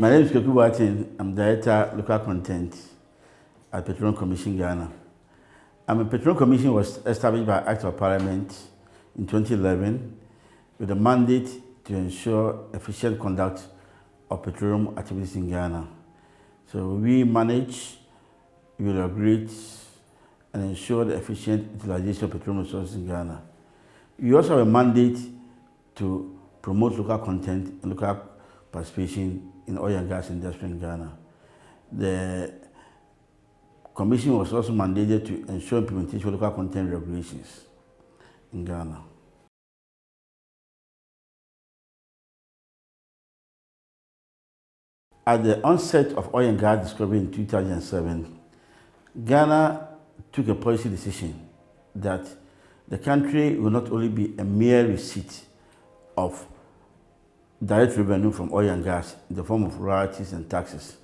My name is Kwaku Boateng. I'm Director Local Content at Petroleum Commission, Ghana. Petroleum Commission was established by Act of Parliament in 2011 with a mandate to ensure efficient conduct of petroleum activities in Ghana. So we manage, we regulate, and ensure the efficient utilization of petroleum resources in Ghana. We also have a mandate to promote local content and local participation in oil and gas industry in Ghana. The Commission was also mandated to ensure implementation of local content regulations in Ghana. At the onset of oil and gas discovery in 2007, Ghana took a policy decision that the country will not only be a mere receipt of direct revenue from oil and gas in the form of royalties and taxes,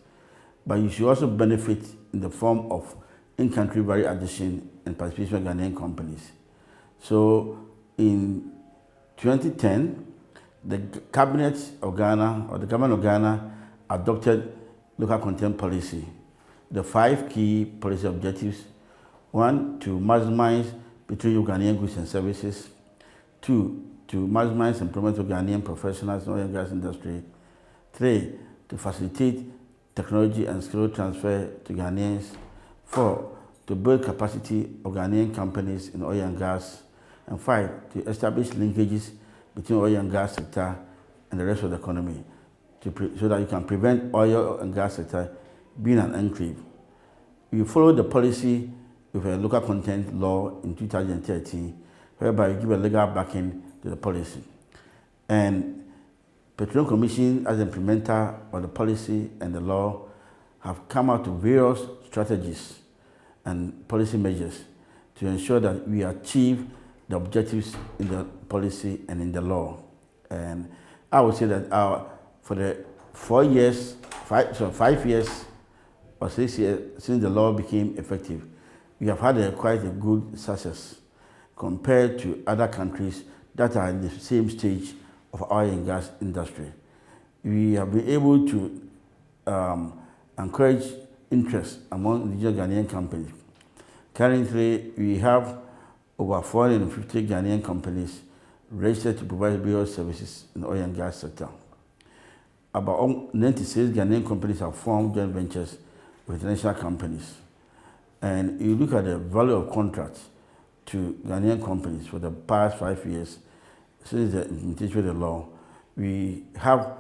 but you should also benefit in the form of in-country value addition and participation of Ghanaian companies. So in 2010, the Cabinet of Ghana, or the Government of Ghana, adopted local content policy. The 5 key policy objectives: 1, to maximize petroleum Ghanaian goods and services; 2, to maximize employment of Ghanaian professionals in the oil and gas industry; 3, to facilitate technology and skill transfer to Ghanaians; 4, to build capacity of Ghanaian companies in oil and gas; and 5, to establish linkages between oil and gas sector and the rest of the economy, so that you can prevent oil and gas sector being an enclave. We followed the policy with a local content law in 2013, whereby you give a legal backing to the policy. And Petroleum Commission, as implementer of the policy and the law, have come out with various strategies and policy measures to ensure that we achieve the objectives in the policy and in the law. And I would say that for the 5 years or 6 years since the law became effective, we have had quite a good success compared to other countries that are in the same stage of oil and gas industry. We have been able to encourage interest among indigenous Ghanaian companies. Currently, we have over 450 Ghanaian companies registered to provide various services in the oil and gas sector. About 96 Ghanaian companies have formed joint ventures with international companies. And you look at the value of contracts to Ghanaian companies for the past 5 years since the implementation of the law, we have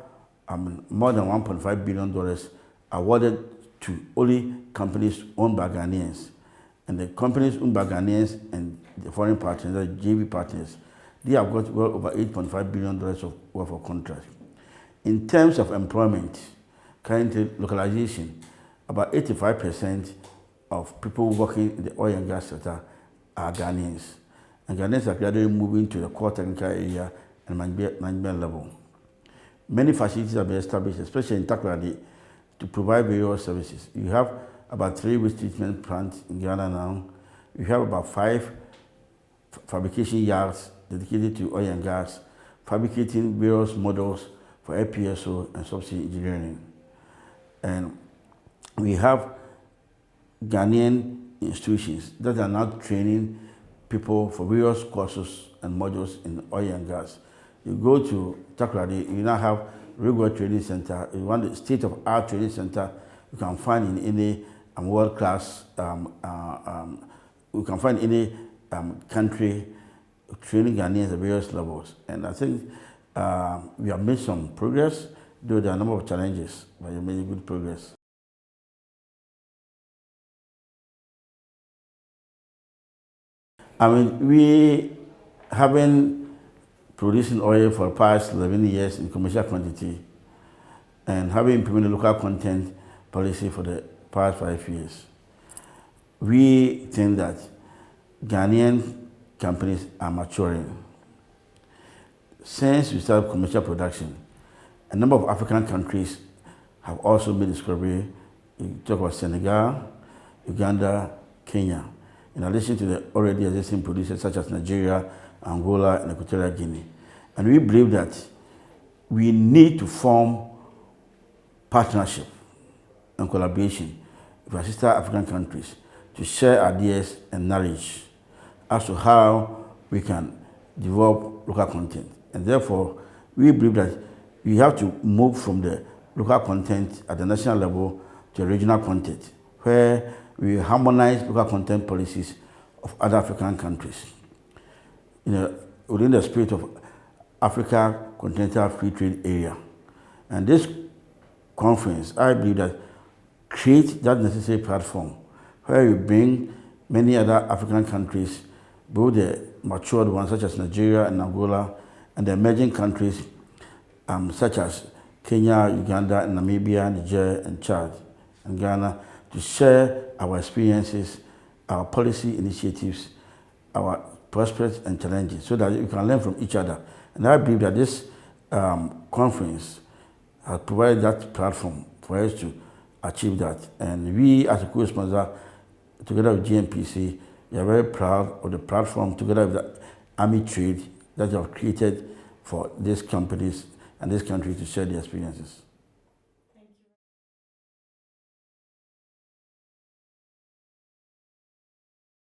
more than $1.5 billion awarded to only companies owned by Ghanaians. And the companies owned by Ghanaians and the foreign partners, the JV partners, they have got well over $8.5 billion worth of contracts. In terms of employment, currently localization, about 85% of people working in the oil and gas sector are Ghanaians. And Ghanaians are gradually moving to the core technical area and management level. Many facilities have been established, especially in Takoradi, to provide various services. You have about 3 waste treatment plants in Ghana now. You have about 5 fabrication yards dedicated to oil and gas, fabricating various models for FPSO and subsea engineering. And we have Ghanaian institutions that are now training people for various courses and modules in oil and gas. You go to Takoradi, you now have Rigor Training Center. It's one of the state-of-art training center you can find in any world-class, you can find in any country training Ghanaians at various levels. And I think we have made some progress, though there are a number of challenges, but we have made good progress. We have been producing oil for the past 11 years in commercial quantity and having implemented local content policy for the past 5 years. We think that Ghanaian companies are maturing. Since we started commercial production, a number of African countries have also made discovery. You talk about Senegal, Uganda, Kenya, in addition to the already existing producers such as Nigeria, Angola, and Equatorial Guinea. And we believe that we need to form partnership and collaboration with our sister African countries to share ideas and knowledge as to how we can develop local content. And therefore, we believe that we have to move from the local content at the national level to regional content, where we harmonize local content policies of other African countries. Within the spirit of Africa Continental Free Trade Area. And this conference, I believe that creates that necessary platform where we bring many other African countries, both the matured ones such as Nigeria and Angola, and the emerging countries such as Kenya, Uganda, and Namibia, Niger, and Chad, and Ghana, to share our experiences, our policy initiatives, our prospects and challenges, so that we can learn from each other. And I believe that this conference has provided that platform for us to achieve that. And we, as a co-sponsor, together with GNPC, we are very proud of the platform, together with the Army Trade, that we have created for these companies and these countries to share their experiences.